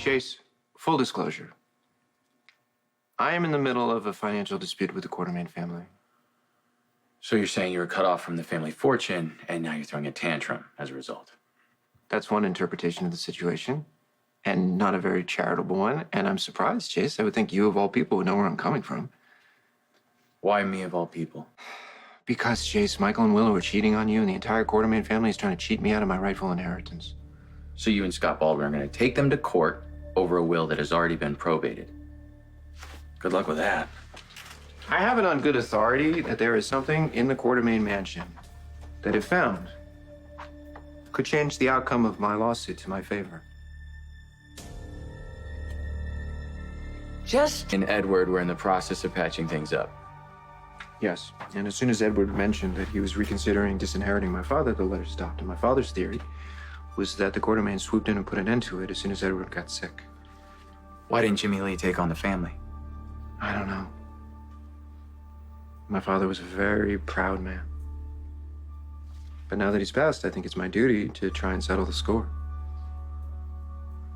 Chase, full disclosure. I am in the middle of a financial dispute with the Quartermain family. So you're saying you were cut off from the family fortune, and now you're throwing a tantrum as a result? That's one interpretation of the situation, and not a very charitable one. And I'm surprised, Chase. I would think you, of all people, would know where I'm coming from. Why me of all people? Because, Chase, Michael and Willow are cheating on you, and the entire Quartermain family is trying to cheat me out of my rightful inheritance. So you and Scott Baldwin are going to take them to court over a will that has already been probated. Good luck with that. I have it on good authority that there is something in the Quartermain mansion that, if found, could change the outcome of my lawsuit to my favor. Just and Edward were in the process of patching things up. Yes, and as soon as Edward mentioned that he was reconsidering disinheriting my father, the letter stopped. And my father's theory was that the Quartermain swooped in and put an end to it as soon as Edward got sick. Why didn't Jimmy Lee take on the family? I don't know. My father was a very proud man. But now that he's passed, I think it's my duty to try and settle the score.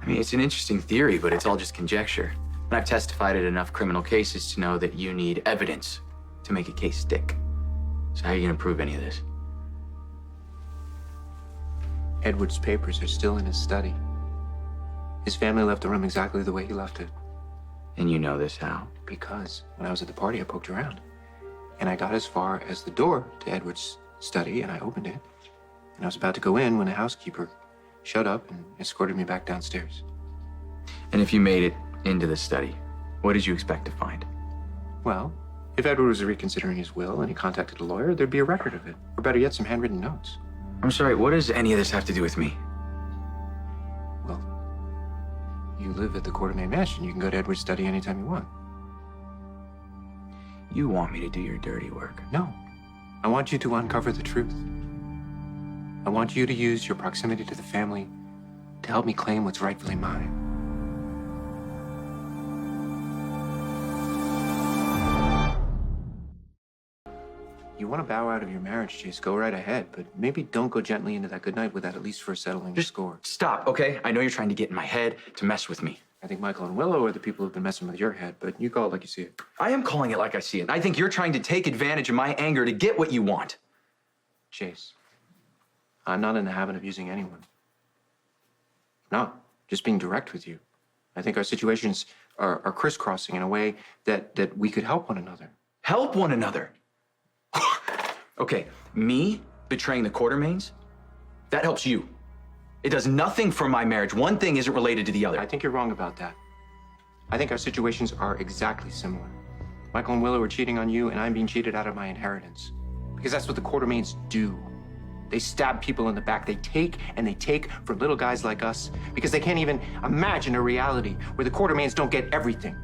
I mean, it's an interesting theory, but it's all just conjecture. And I've testified at enough criminal cases to know that you need evidence to make a case stick. So how are you gonna prove any of this? Edward's papers are still in his study. His family left the room exactly the way he left it. And you know this how? Because when I was at the party, I poked around. And I got as far as the door to Edward's study, and I opened it. And I was about to go in when the housekeeper showed up and escorted me back downstairs. And if you made it into the study, what did you expect to find? Well, if Edward was reconsidering his will and he contacted a lawyer, there'd be a record of it. Or better yet, some handwritten notes. I'm sorry, what does any of this have to do with me? Well, you live at the Quartermain Mansion. You can go to Edward's study anytime you want. You want me to do your dirty work? No. I want you to uncover the truth. I want you to use your proximity to the family to help me claim what's rightfully mine. You want to bow out of your marriage, Chase, go right ahead, but maybe don't go gently into that goodnight without at least first settling the score. Stop, okay? I know you're trying to get in my head to mess with me. I think Michael and Willow are the people who've been messing with your head, but you call it like you see it. I am calling it like I see it. I think you're trying to take advantage of my anger to get what you want. Chase, I'm not in the habit of using anyone. No, just being direct with you. I think our situations are crisscrossing in a way that we could help one another. Help one another? Okay, me betraying the Quartermains, that helps you. It does nothing for my marriage. One thing isn't related to the other. I think you're wrong about that. I think our situations are exactly similar. Michael and Willow are cheating on you, and I'm being cheated out of my inheritance. Because that's what the Quartermains do. They stab people in the back. They take and they take from little guys like us because they can't even imagine a reality where the Quartermains don't get everything.